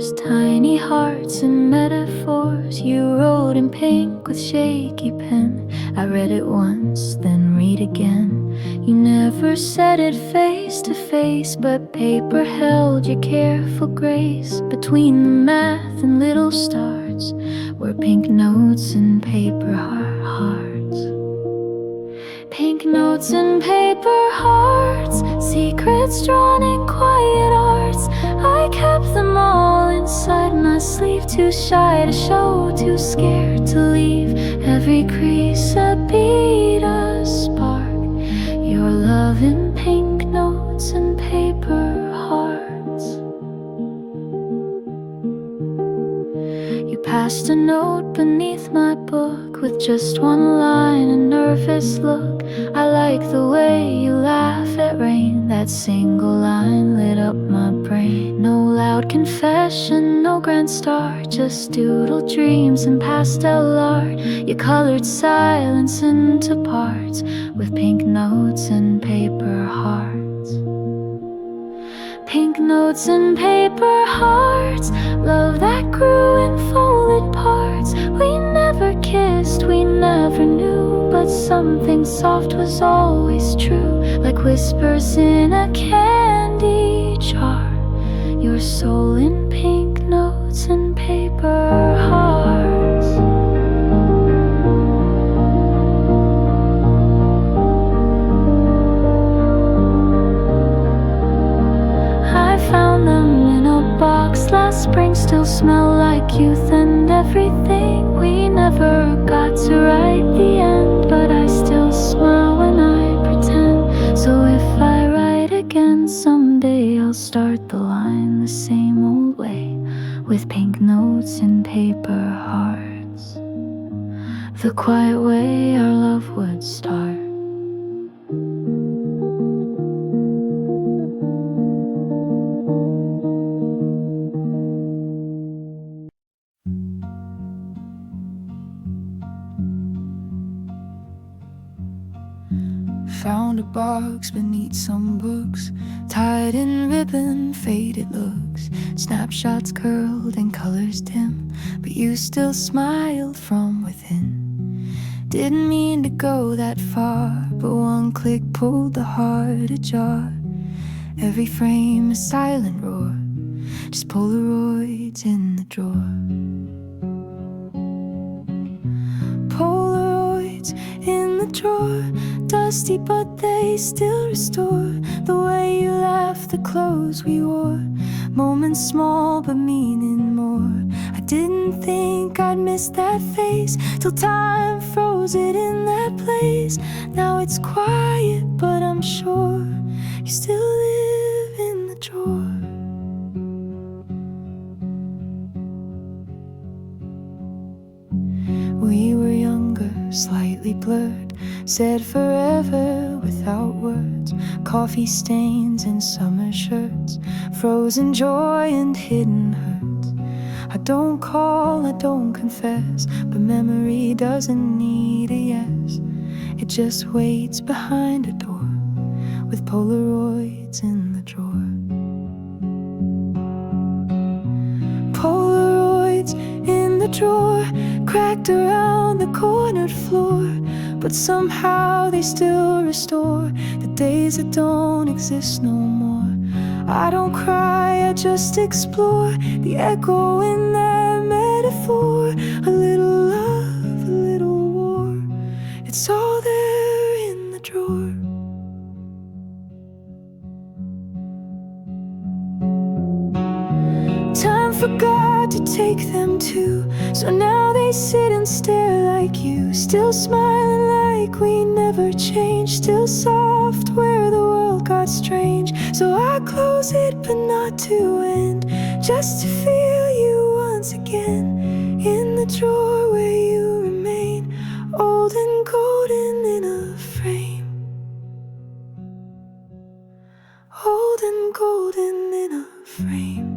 stars, tiny hearts and metaphors. You wrote in pink with shaky pen. I read it once, then read again. You never said it face to face, but paper held your careful grace. Between the math and little stars were pink notes and paper hearts. Pink notes and paper hearts, secrets drawn in quiet arts. I kept them all inside my sleeve, too shy to show, too scared to leave. Every crease a beat, a spark. Your love in pink notes and paper hearts. You passed a note beneath my book with just one line, a nervous look. I like the way you laugh at rain. That single line lit up my brain. No loud confession, no grand star, just doodle dreams and pastel art. You colored silence into parts with pink notes and paper hearts. Pink notes and paper hearts, love that grew in folded parts. We never kissed, we never knew, but something soft was always true, like whispers in a candy jar. Your soul in pink notes and paper hearts. I found them in a box last spring, still smell like youth and everything. We never got to write the end, but I still smile when I pretend. So if I write again someday, I'll start the line the same old way, with pink notes and paper hearts, the quiet way our love would start. Found a box beneath some books, tied in ribbon, faded looks, snapshots curled and colors dim, but you still smiled from within. Didn't mean to go that far, but one click pulled the heart ajar. Every frame a silent roar, just Polaroids in the drawer. Polaroids in the drawer, dusty but they still restore the way you laughed, the clothes we wore. Moments small but meaning more. I didn't think I'd miss that face till time froze it in that place. Now it's quiet but I'm sure you still live in the drawer. We were younger, slightly blurred, said forever without words. Coffee stains and summer shirts, frozen joy and hidden hurts. I don't call, I don't confess, but memory doesn't need a yes. It just waits behind a door with Polaroids in the drawer. Polaroids in the drawer, cracked around the cornered floor, but somehow they still restore the days that don't exist no more. I don't cry, I just explore the echo in that metaphor. A little love, a little war, it's all there in the drawer. Time forgot to take them too, so now they sit and stare like you, still smiling like we never changed, still soft where the world got strange. So I close it but not to end, just to feel you once again in the drawer where you remain, old and golden in a frame, old and golden in a frame.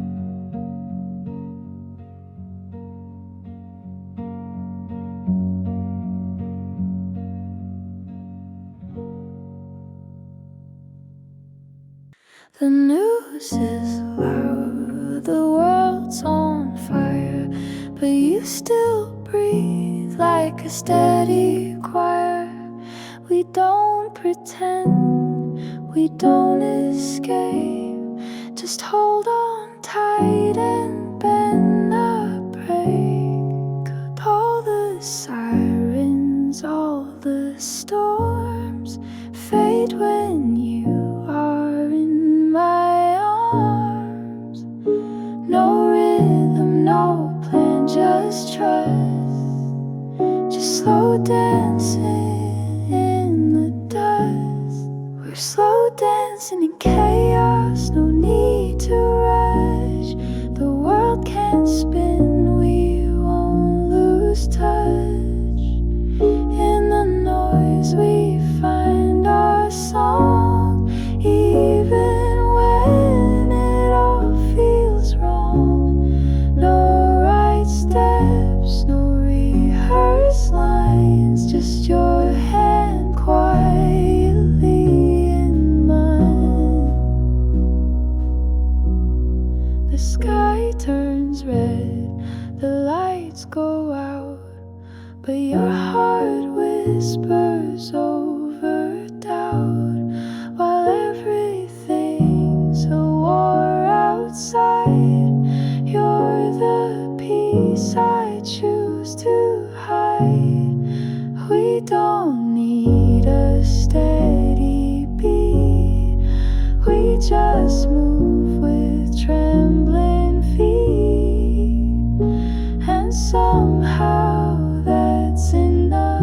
The news is loud, the world world's on fire, but you still breathe like a steady choir. We don't pretend, we don't escape, just hold on tight and bend the break. All the sirens, all the storms fade when you are in my arms. No rhythm, no plan, just trust, just slow dancing in the dust. We're slow dancing in chaos, no need to rush. The world can't spin, we won't lose touch. In the noise we find our song, even when it all feels wrong. No right steps, no rehearsed lines, just your hand quietly in mine. The sky turns red, the lights go out, but your heart whispers over doubt. While everything's a war outside, you're the peace I choose to hide. We don't need a steady beat, we just move with trembling feet, and somehow that's enough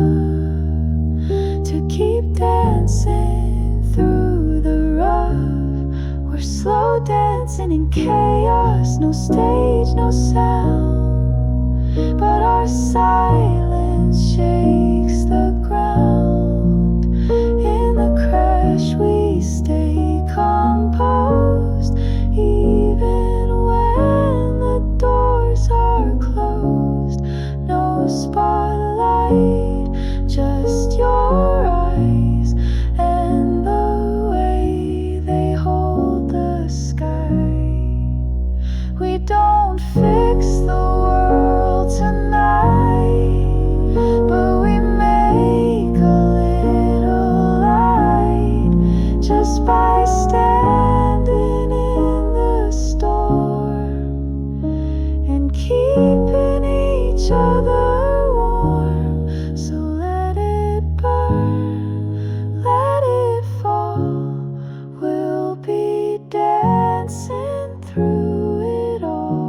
to keep dancing through the rough. We're slow dancing in chaos, no stage, no sound, but our silence shakes the ground. In the crash we stay composed, even when the doors are closed. No spotlight, just your eyes and the way they hold the sky. We don't fix the world tonight, but we make a little light just by standing in the storm and keeping each other warm. So let it burn, let it fall, we'll be dancing through it all.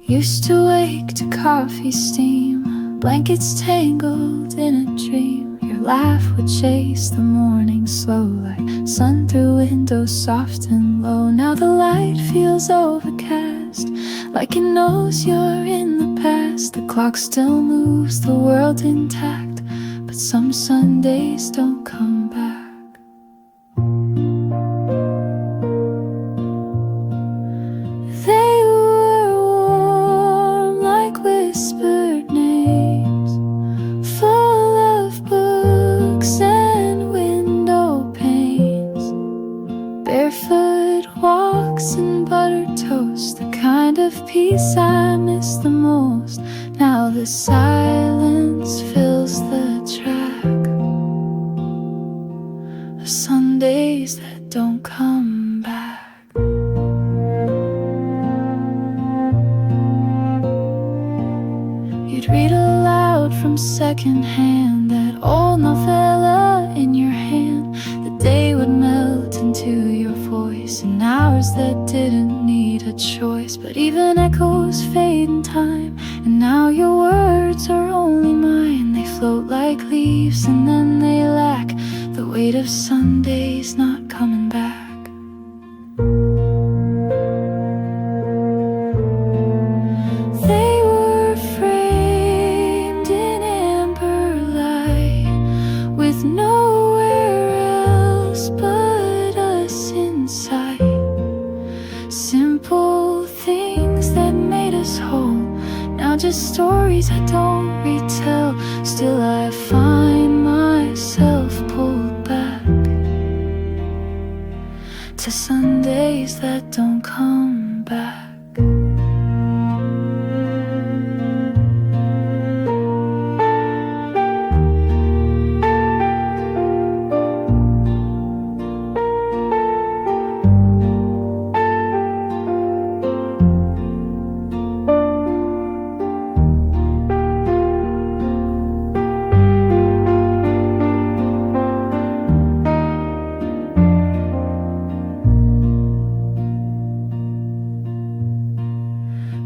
Used to wake to coffee steam, blankets tangled in a dream. Your laugh would chase the morning slow, like sun through windows soft and low. Now the light feels overcast, like it knows you're in the past. The clock still moves, the world intact, but some Sundays don't come back. They were warm like whispered names, full of books and window panes, barefoot walks and buttered toast, the kind of peace I miss the most. Now the silence fills the track of Sundays that don't come back. You'd read aloud from secondhand, that old novella in your hand. The day would melt into your voice in hours that didn't need a choice. But even echoes fade in time, and now your words are only mine. They float like leaves and then they lack the weight of Sundays not coming back. They were framed in amber light, with nowhere else but us inside. Simple stories I don't retell. Still I find myself pulled back to Sundays that don't come back.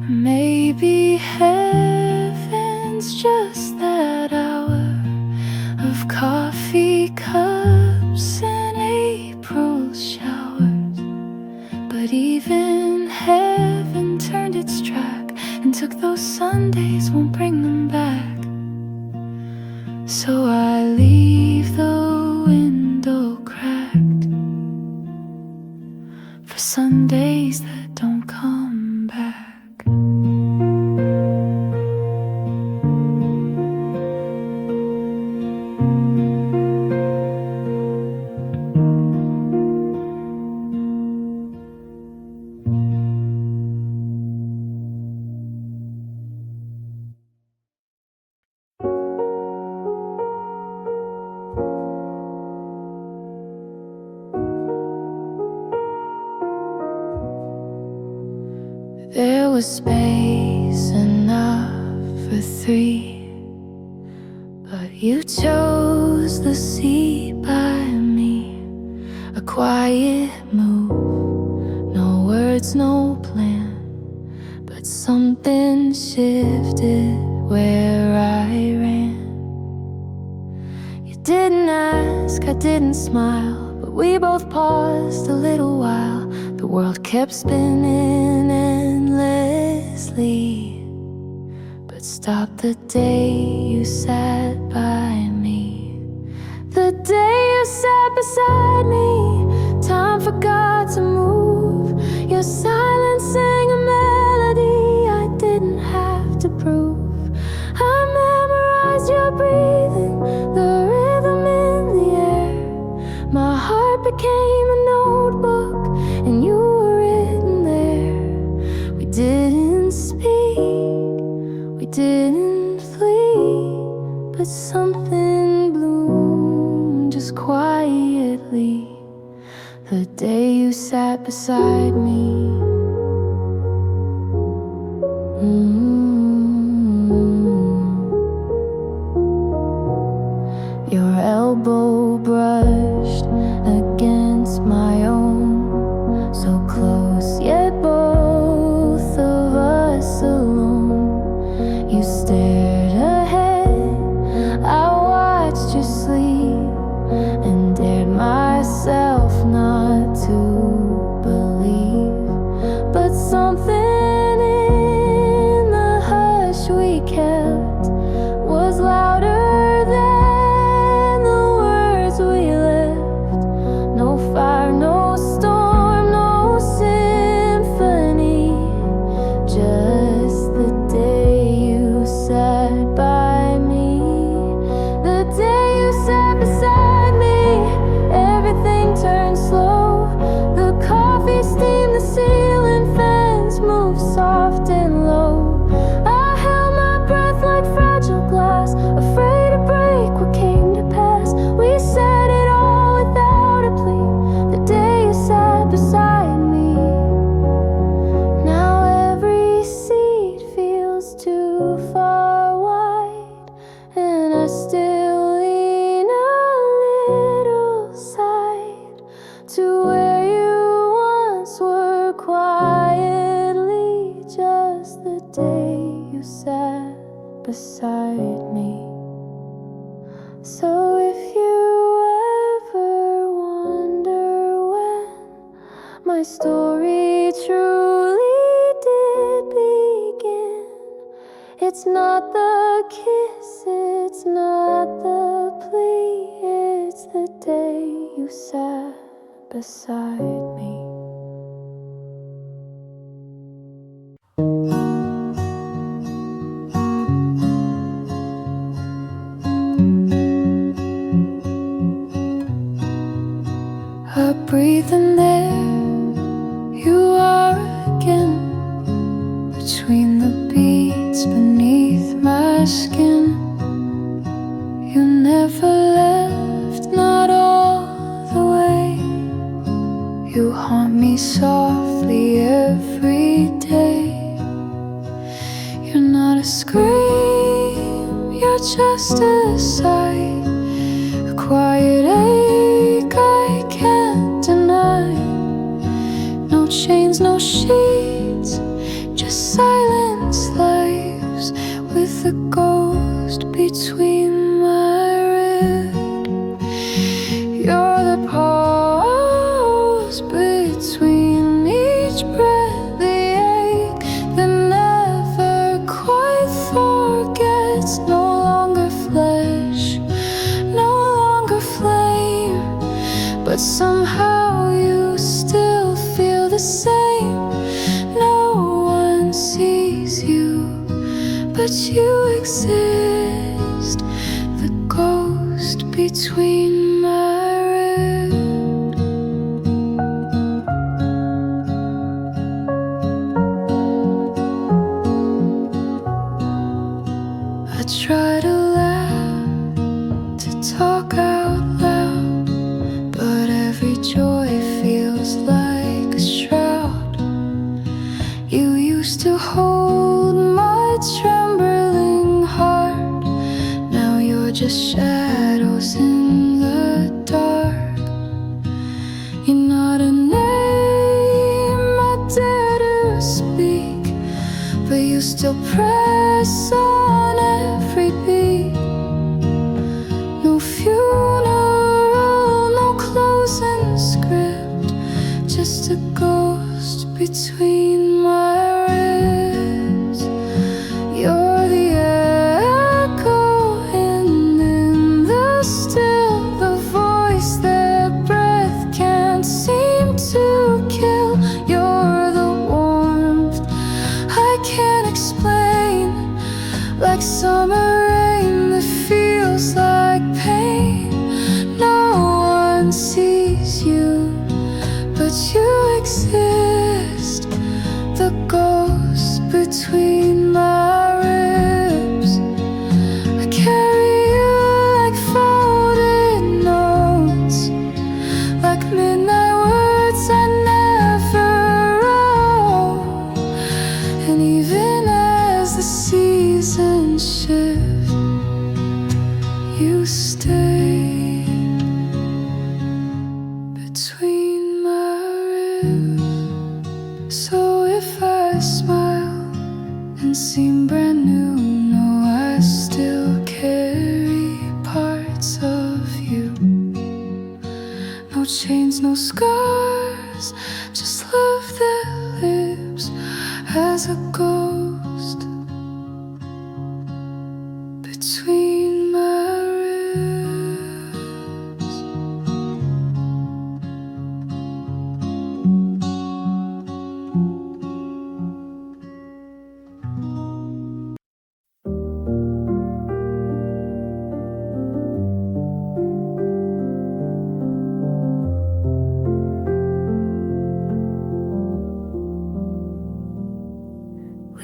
Maybe heaven's just that hour of coffee cups and April showers. But even heaven turned its track and took those Sundays, won't bring them back. So I leave the window cracked for Sundays that don't come back. There was space enough for three, but you chose the seat by me. A quiet move, no words, no plan, but something shifted where I ran. You didn't ask, I didn't smile, but we both paused a little while. The world kept spinning endlessly, but stopped the day you sat by me. The day you sat beside me, time forgot to move. Your silence sang a melody I didn't have to prove. I memorized your breathing, the rhythm in the air. My heart became a notebook and you were written there. We didn't speak, we didn't flee, but something bloomed just quietly the day you sat beside me. Your elbow brushed against my own, so close yet both of us alone. You stared ahead, I watched you sleep, and dared myself not to believe. But something in the hush we kept was louder than the words we left. No fire, no storm, no symphony, just the day you sat by me. The day you sat beside me, everything turned slow. The coffee steamed, the ceiling fans moved soft and low. I held my breath like fragile glass, afraid to break what came to pass. We said it all without a plea, the day you sat beside me. Now every seat feels too far wide, and I still lean a little side to where you once were, quietly, just the day you sat beside me. So if you ever wonder when my story truly did begin, it's not the kiss, it's not the plea, it's the day you sat beside me. then there you are again, between the beats beneath my skin. You never left, not all the way. You haunt me softly every day. You're not a scream, you're just a sigh, a quiet ache I can't deny. No chains, no sheets, just silence lives with a ghost between my ribs. You're the pause between each breath, the ache that never quite forgets. No longer flesh, no longer flame, but somehow you still feel the same. No one sees you, but you exist, the ghost between my ribs. I try to laugh, to talk out loud, but every joy feels like a shroud. You used to hold my trembling heart, now you're just shadows in the dark. You're not a name I dare to speak, but you still press on every beat. No funeral, no closing script, just a ghost between my ribs. You're the echo in the still, the voice that breath can't seem to kill. You're the warmth I can't explain, like summer rain that feels like pain. No one sees you, but you exist, the ghost between my ribs. I carry you like folded notes, like midnight words I never wrote. And even as the seasons shift, you stay between my ribs. So if I smile and seem brand new, no, I still carry parts of you. No chains, no scars, just love that lives as a ghost between my ribs.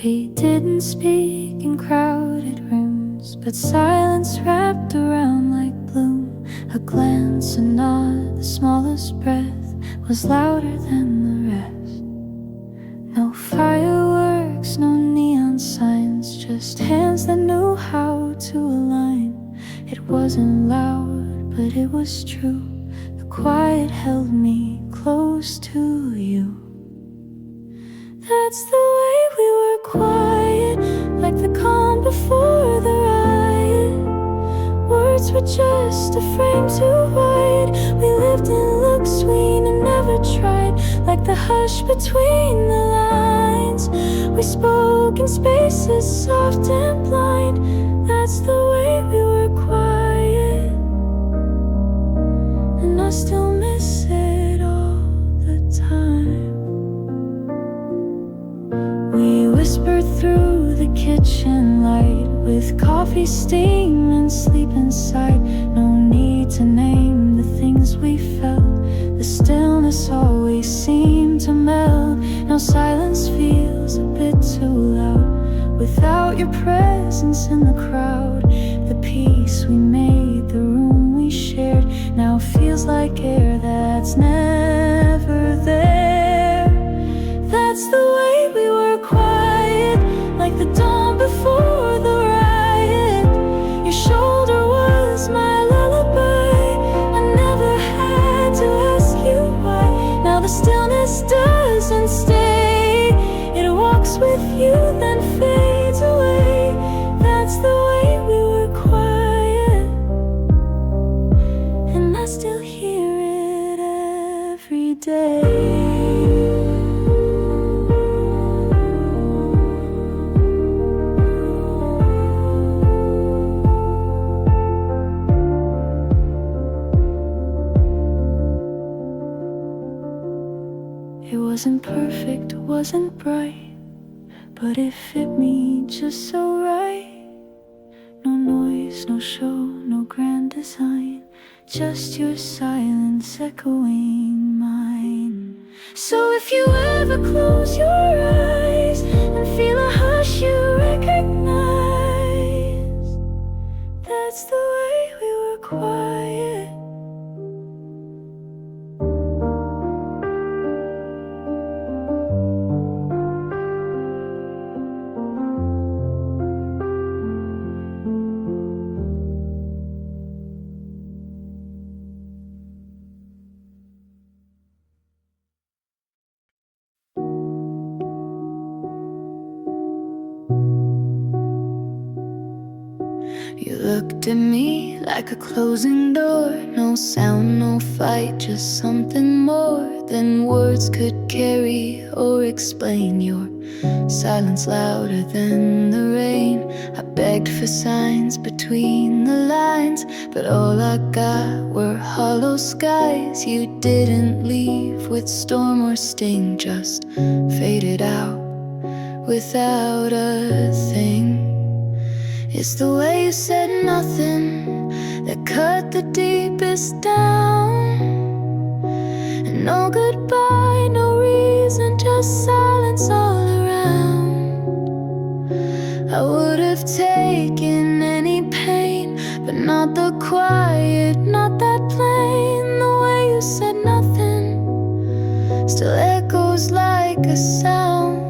We didn't speak in crowded rooms, but silence wrapped around like bloom. A glance, a nod, the smallest breath was louder than the rest. No fireworks, no neon signs, just hands that knew how to align. It wasn't loud, but it was true. The quiet held me close to you. That's the way we were, quiet, like the calm before the riot. Words were just a frame too wide. We lived in looks we never tried, like the hush between the lines. We spoke in spaces soft and blind. That's the way we were, quiet, and I still miss it all the time. We whispered through the kitchen light, with coffee steam and sleep inside. No need to name the things we felt, the stillness Now silence feels a bit too loud. Without your presence in the crowd, the peace we made, the room we shared, now feels like air that's never there. That's the way we were, quiet, like the dawn before the riot. Your shoulder was my lullaby. I never had to ask you why. Now the stillness doesn't stay. It walks with you, then fades away. That's the way we were, quiet, and I still hear it every day. It wasn't perfect, wasn't bright, but it fit me just so right. No noise, no show, no grand design, just your silence echoing mine. So if you ever close your eyes and feel a hush you recognize, that's the way we were, quiet. You looked at me like a closing door. No sound, no fight, just something more than words could carry or explain. Your silence louder than the rain. I begged for signs between the lines, but all I got were hollow skies. You didn't leave with storm or sting, just faded out without a thing. It's the way you said nothing that cut the deepest down. And no goodbye, no reason, just silence all around. I would have taken any pain, but not the quiet, not that plain. The way you said nothing still echoes like a sound.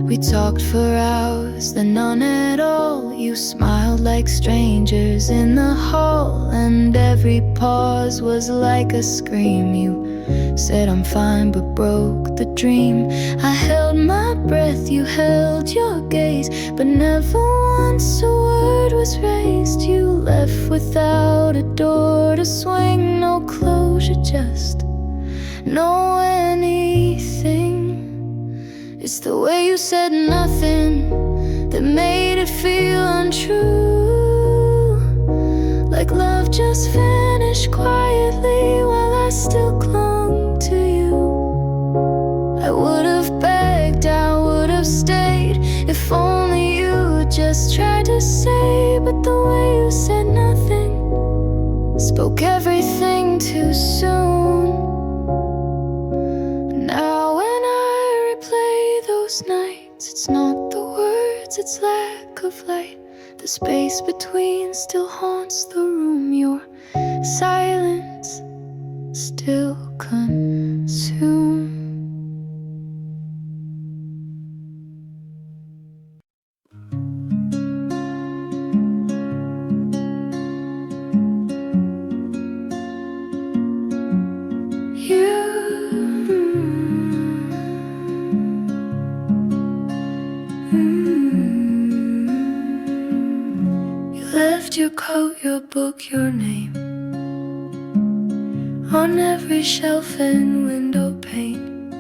We talked for hours, then none at all. You smiled like strangers in the hall, and every pause was like a scream. You said I'm fine, but broke the dream. I held my breath, you held your gaze, but never once a word was raised. You left without a door to swing, no closure, just no anything. It's the way you said nothing that made it feel untrue. Like love just vanished quietly while I still clung to you. I would have begged, I would have stayed, if only you just tried to say. But the way you said nothing spoke everything too soon. Now when I replay those nights, it's not the words, it's lack of light. The space between still haunts the room. Your silence still consumes. Your coat, your book, your name on every shelf and window pane.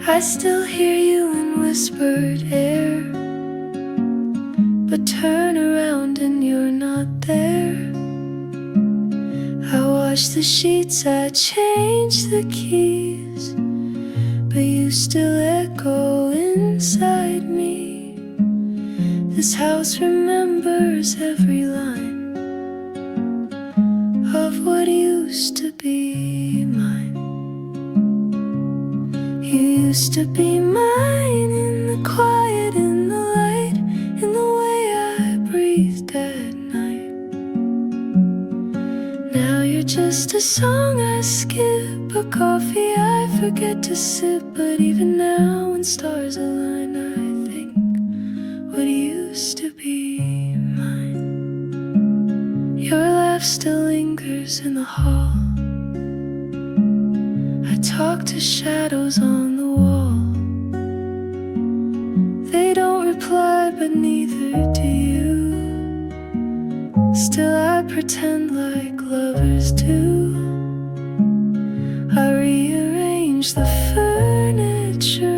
I still hear you in whispered air, but turn around and you're not there. I wash the sheets, I change the keys, but you still echo inside me. This house remembers every line of what used to be mine. used to be mine, in the quiet, in the light, in the way I breathed at night. Now you're just a song I skip, a coffee I forget to sip. But even now when stars align, I think what used to be mine. Your laugh still lingers in the hall. I talk to shadows on the wall. They don't reply, but neither do you. Still I pretend like lovers do. I rearrange the furniture,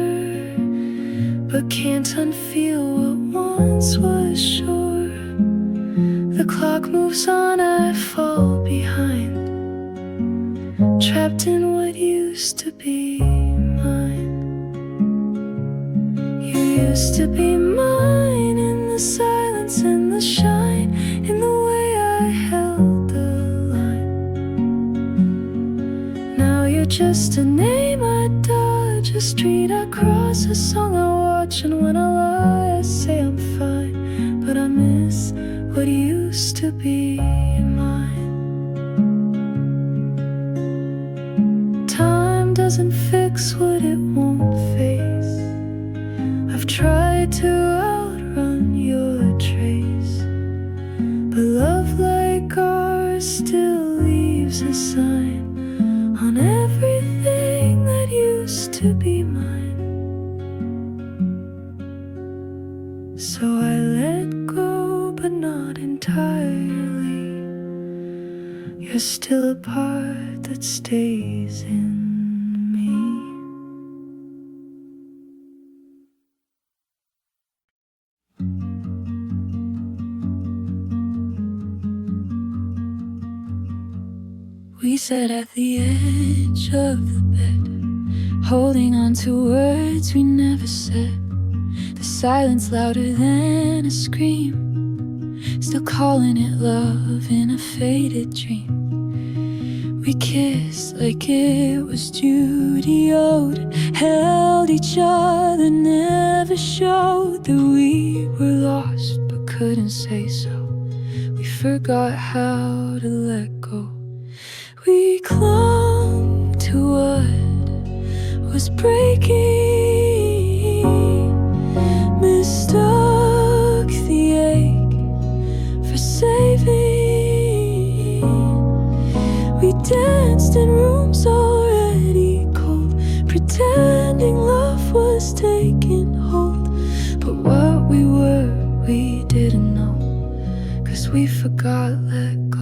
but can't unfeel what once was sure. The clock moves on, I fall behind, trapped in what used to be mine. You used to be mine, in the silence, in the shine, in the way I held the line. Now you're just a name I dodge, a street I cross, a song I watch. And when I lie, I say I'm fine, but I miss what used to be mine. Time doesn't fix what it won't face. I've tried to outrun your trace, but love like ours still leaves a sign on everything that used to be mine. So I let go, but not entirely. You're still a part that stays in me. We sat at the edge of the bed, holding on to words we never said. The silence louder than a scream, still calling it love in a faded dream. We kissed like it was duty owed, held each other, never showed that we were lost but couldn't say so. We forgot how to let go. We clung to what was breaking, mistook the ache for saving. We danced in rooms already cold, pretending love was taking hold. But what we were, we didn't know, 'cause we forgot let go.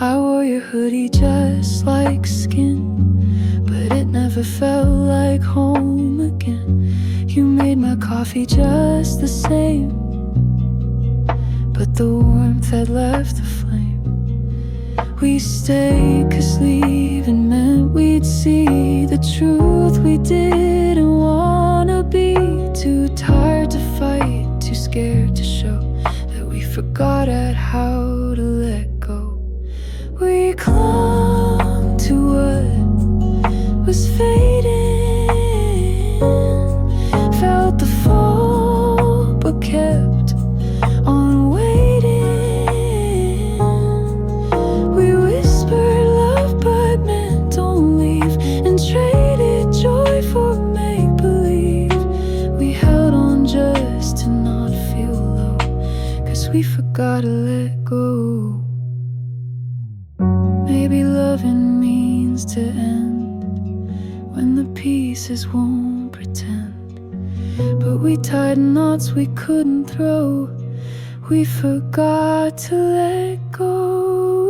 I wore your hoodie just like skin, but it never felt like home again. You made my coffee just the same, but the warmth had left the flame. We stayed 'cause leaving meant we'd see the truth we didn't wanna be. Too tired to fight, too scared to show that we forgot at how to let go. We clung to what was fading, felt the fall but kept on waiting. We whispered love but meant don't leave, and traded joy for make-believe. We held on just to not feel low, 'cause we forgot to let go. Maybe loving means to end when the pieces won't pretend. But we tied knots we couldn't throw. We forgot to let go.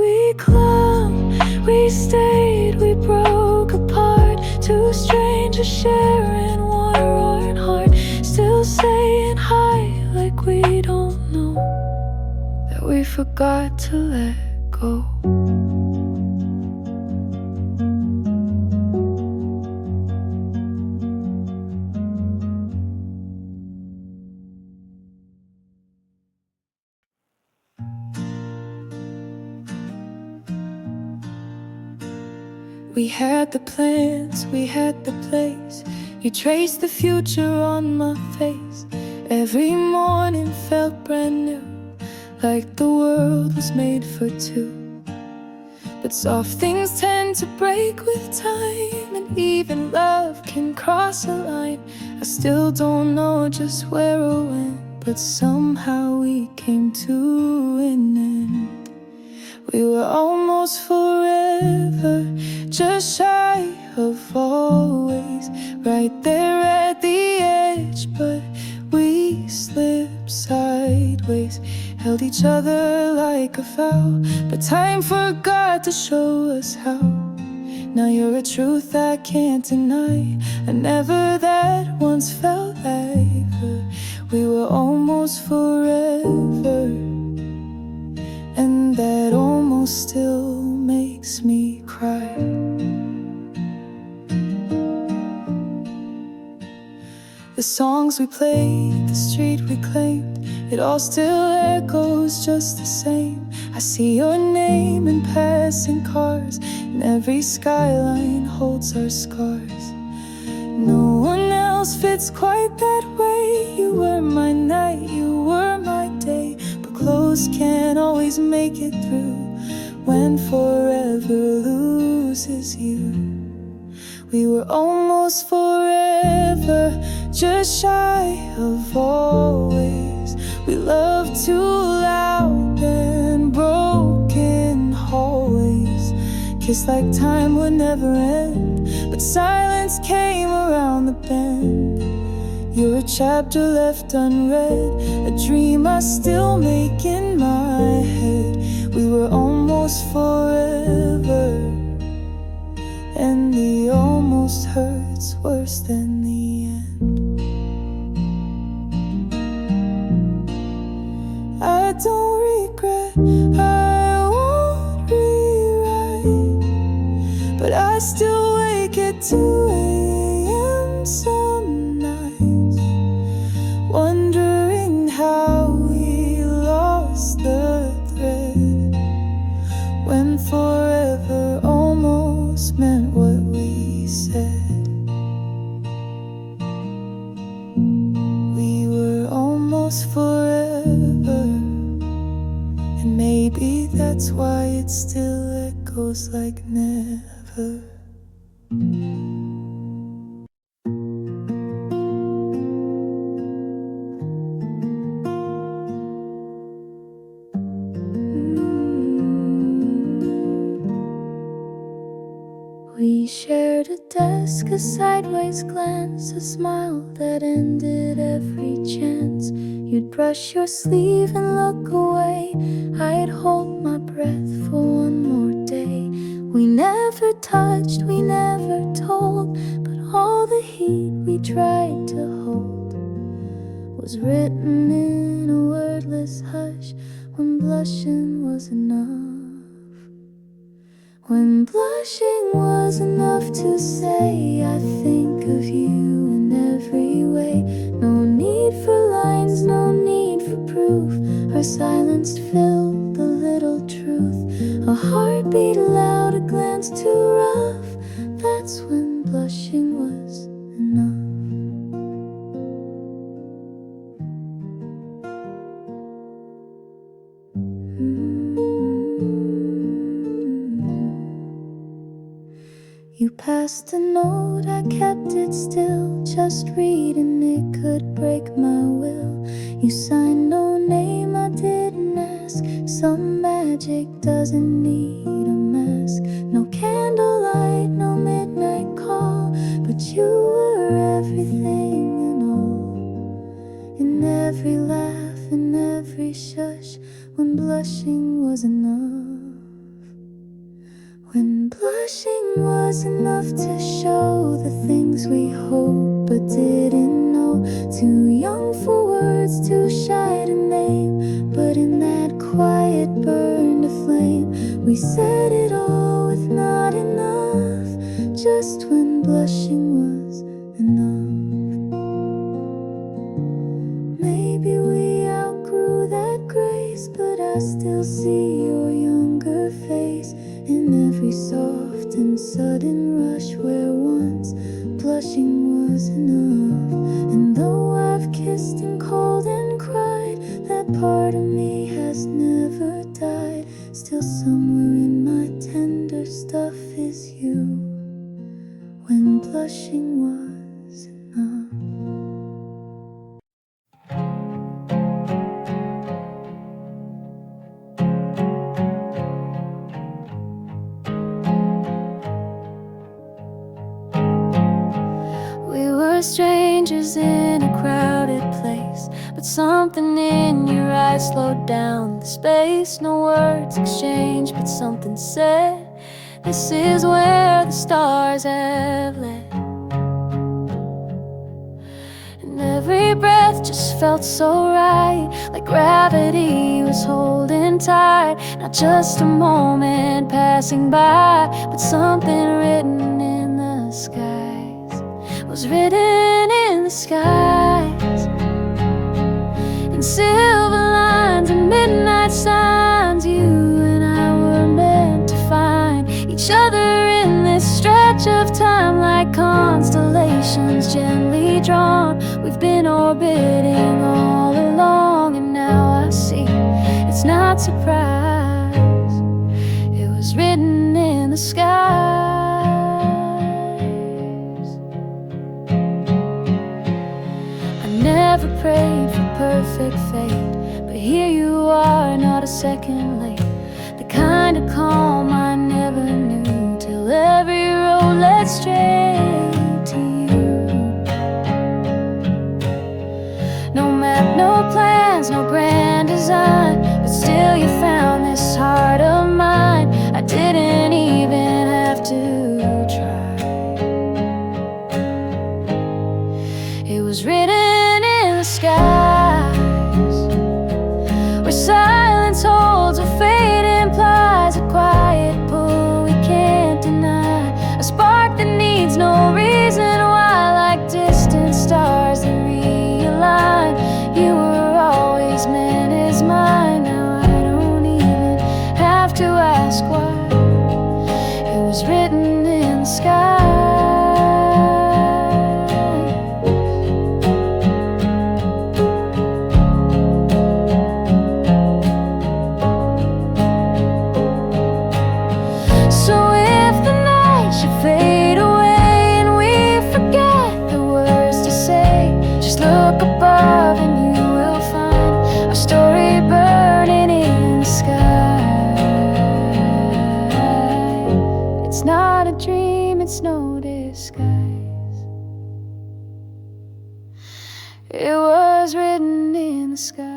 We clung, we stayed, we broke apart. Two strangers sharing water and heart, still saying hi like we don't know that we forgot to let go. We had the plans, we had the place. You traced the future on my face. Every morning felt brand new, like the world was made for two. But soft things tend to break with time, and even love can cross a line. I still don't know just where or when, but somehow we came to an end. We were almost forever, just shy of always, right there at the edge, but we slipped sideways. Held each other like a vow, but time forgot to show us how. Now you're a truth I can't deny. I never that once felt like her. We were almost forever, and that almost still makes me cry. The songs we played, the street we claimed, it all still echoes just the same. I see your name in passing cars, and every skyline holds our scars. No one else fits quite that way. You were my night, you were my day, but close can't always make it through when forever loses you. We were almost forever, just shy of always. We loved too loud and broken hallways. Kissed like time would never end, but silence came around the bend. You're a chapter left unread, a dream I still make in my head. We were almost forever, and the almost hurts worse than the end. I don't regret, I won't rewrite, but I still wake at 2 a.m. some nights, wondering how we lost the thread, when forever almost meant what we said. We were almost forever, and maybe that's why it still echoes like never. We shared a desk, a sideways glance, a smile that ended every chance. You'd brush your sleeve and look away. I'd hold my breath for one more day. We never touched, we never told, but all the heat we tried to hold was written in a wordless hush, when blushing was enough. When blushing was enough to say, I think of you in every way. No need for lines, no need for proof. Our silence filled the little truth. A heartbeat loud, a glance too rough. That's when blushing was enough. You passed a note, I kept it still. Just reading it could break my will. You signed no name, I didn't ask. Some magic doesn't need a mask. No candlelight, no midnight call, but you were everything and all. In every laugh, in every shush, when blushing was enough. When blushing was enough to show the things we hoped but didn't know. Too young for words, too shy to name, but in that quiet burned a flame. We said it all with not enough, just when blushing was enough. Maybe we outgrew that grace, but I still see your younger face in every soft and sudden blushing was enough. And though I've kissed and called and cried, that part of me has never died. Still somewhere in my tender stuff is you, when blushing was enough. Strangers in a crowded place, but something in your eyes slowed down the space. No words exchanged, but something said, this is where the stars have led. And every breath just felt so right, like gravity was holding tight. Not just a moment passing by, but something written in the skies. Was written in the skies, in silver lines and midnight signs. You and I were meant to find each other in this stretch of time, like constellations gently drawn. We've been orbiting all along, and now I see it's not surprise. It was written in the skies. Never prayed for perfect fate, but here you are, not a second late. The kind of calm I never knew, till every road led straight to you. No map, no plans, no grand design, but still you found this heart of mine. I didn't even have to try. It was written skies, where silence holds what fate implies. A quiet pull we can't deny, a spark that needs no reason why. Like distant stars that realign, you were always meant as mine. Now I don't even have to ask why. It was written in the sky. It's no disguise. It was written in the skies.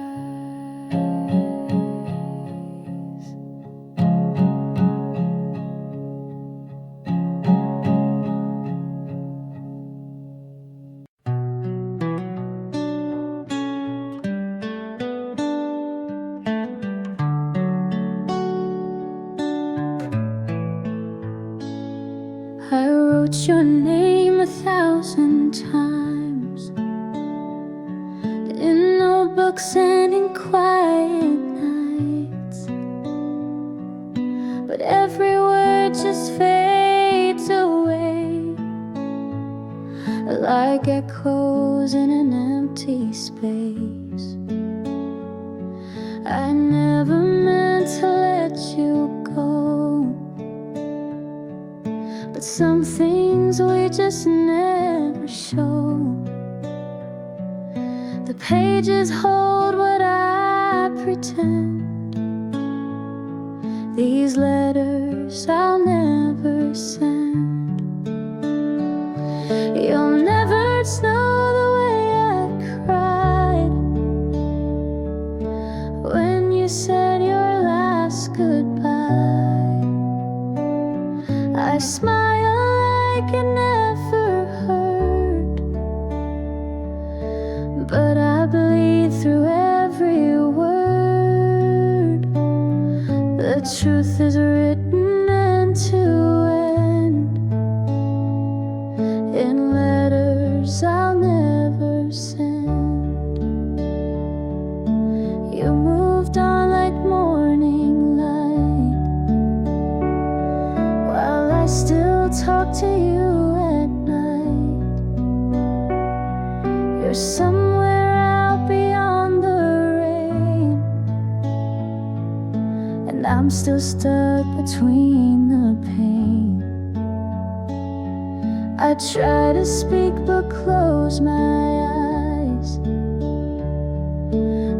I wrote your name 1,000 times in notebooks and in quiet nights, but every word just fades away, like echoes in an empty space. I never meant to let you go, but some things we just never show. The pages hold what I pretend. These letters I'll never send. You'll never know the way I cried when you said your last goodbye. I smile like it never hurt, but I bleed through every word. The truth is written end to end in letters I'll never send. You moved on like morning light, while I still talk to you at night. We're somewhere out beyond the rain, and I'm still stuck between the pain. I try to speak but close my eyes.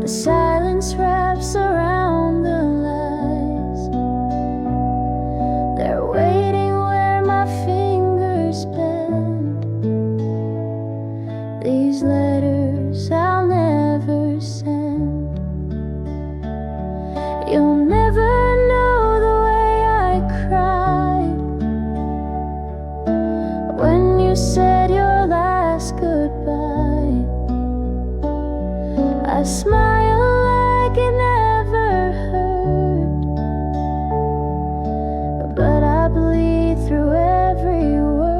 The silence wraps around the lies. They're waiting where my fingers bend. These letters I'll never send. You'll never know the way I cried when you said your last goodbye. I smile like it never hurt, but I bleed through every word.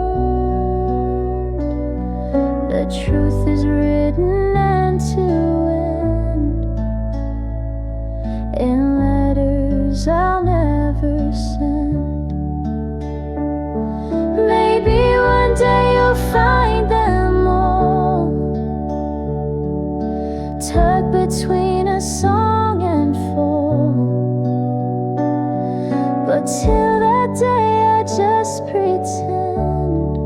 The truth is written end to end in letters I'll never send. Maybe one day you'll find them all tucked between a song and fall. But till that day I just pretend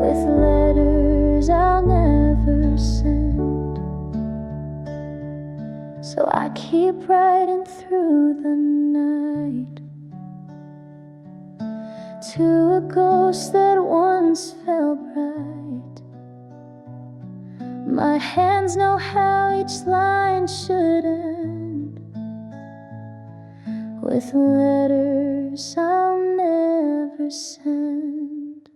with letters I'll never send. So I keep writing through the night to a ghost that once felt bright. My hands know how each line should end with letters I'll never send.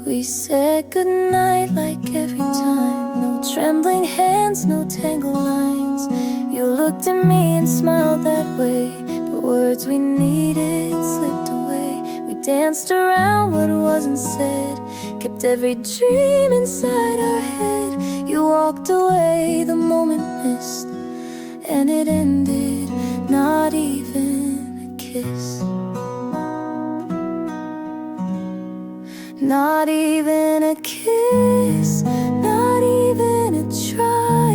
We said goodnight like every time. No trembling hands, no tangled lines. You looked at me and smiled that way. The words we needed slipped away. We danced around what wasn't said, kept every dream inside our head. You walked away, the moment missed, and it ended, not even a kiss. Not even a kiss, not even a try.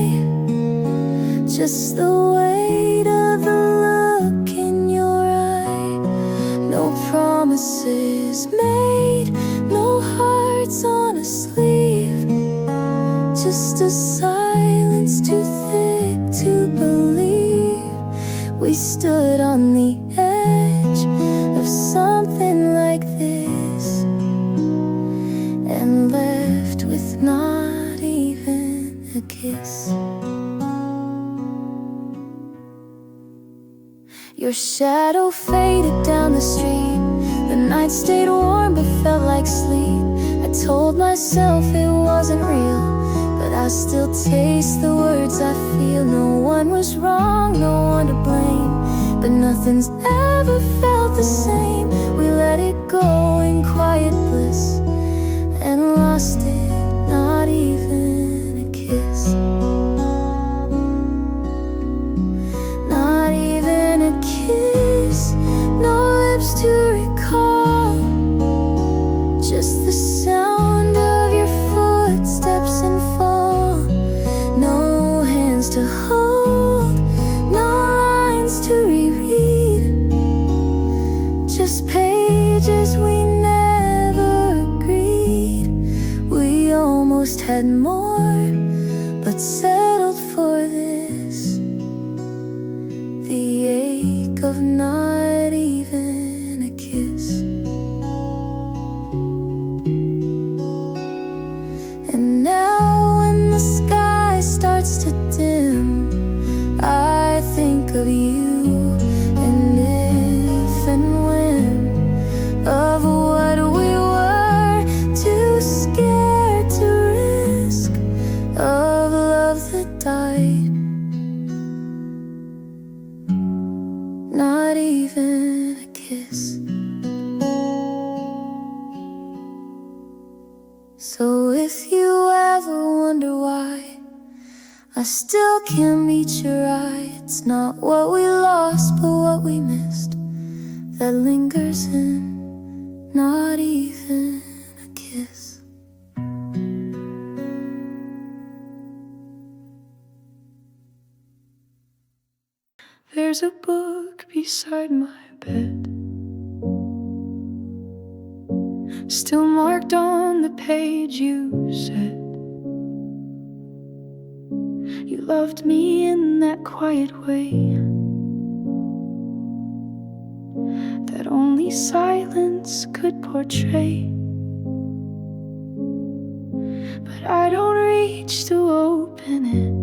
Just the weight of the look in your eye. No promises made, no hearts on a sleeve. Just a silence too thick to believe. We stood on the edge of something like this, and left with not even a kiss. Your shadow faded down the street. The night stayed warm but felt like sleep. I told myself it wasn't real, but I still taste the words I feel. No one was wrong, no one to blame, but nothing's ever felt the same. We let it go in quiet bliss and lost it, not even a kiss. Not even a kiss, no lips to recall. Just the sound of your footsteps and fall. No hands to hold, no lines to reread. Just pages we never agreed. We almost had more, but settled for this. The ache of not even a kiss. And now when the sky starts to dim, I think of you, and if and when, of what we were, too scared to risk, of love that died. Not even a kiss. So if you ever wonder why I still can't meet your eye. It's not what we lost, but what we missed that lingers in not even a kiss. There's a book beside my bed, still marked on the page. You said you loved me in that quiet way that only silence could portray. But I don't reach to open it.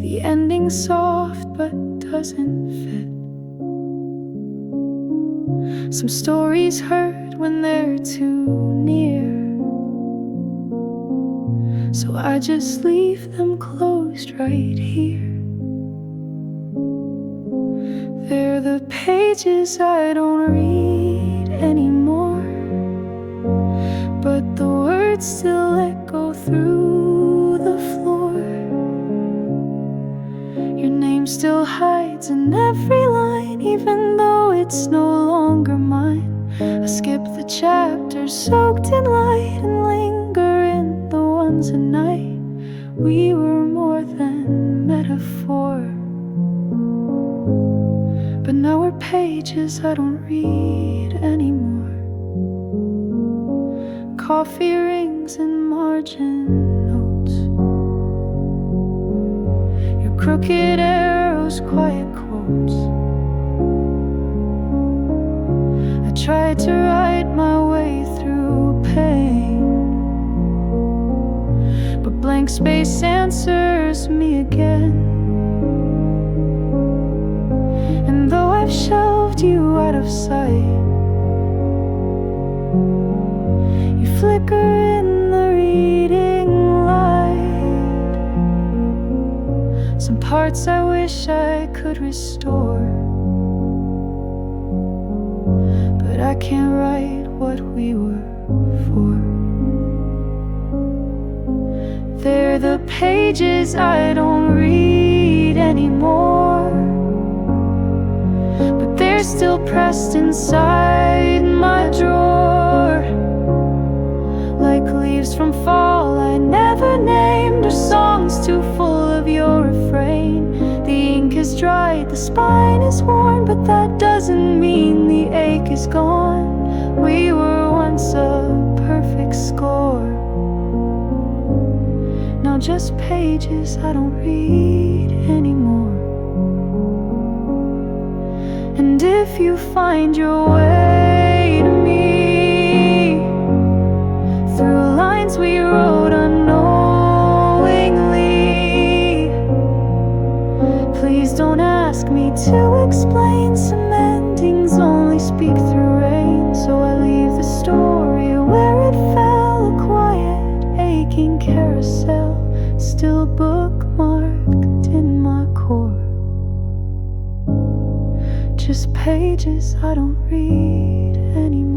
The ending's soft but doesn't fit. Some stories hurt when they're too near, so I just leave them closed right here. They're the pages I don't read anymore, but the words still echo through the floor. Your name still hides in every line, even though it's no longer mine. I skip the chapters soaked in light and linger in the ones at night. We were more than metaphor, but now we're pages I don't read anymore. Coffee rings and margin notes, your crooked arrows, quiet quotes. I tried to write my way through pain, but blank space answers me again. And though I've shelved you out of sight, you flicker in the reading light. Some parts I wish I could restore, but I can't write what we were for. They're the pages I don't read anymore, but they're still pressed inside my drawer, like leaves from fall I never named, or songs too full of your refrain. The ink is dried, the spine is worn, but that doesn't mean the ache is gone. We were once a perfect score, now just pages I don't read anymore. And if you find your way to me through lines we wrote unknowingly, please don't ask me to explain. Some endings only speak through rain, so I leave the story where it fell, a quiet, aching carousel, still bookmarked in my core. Just pages I don't read anymore.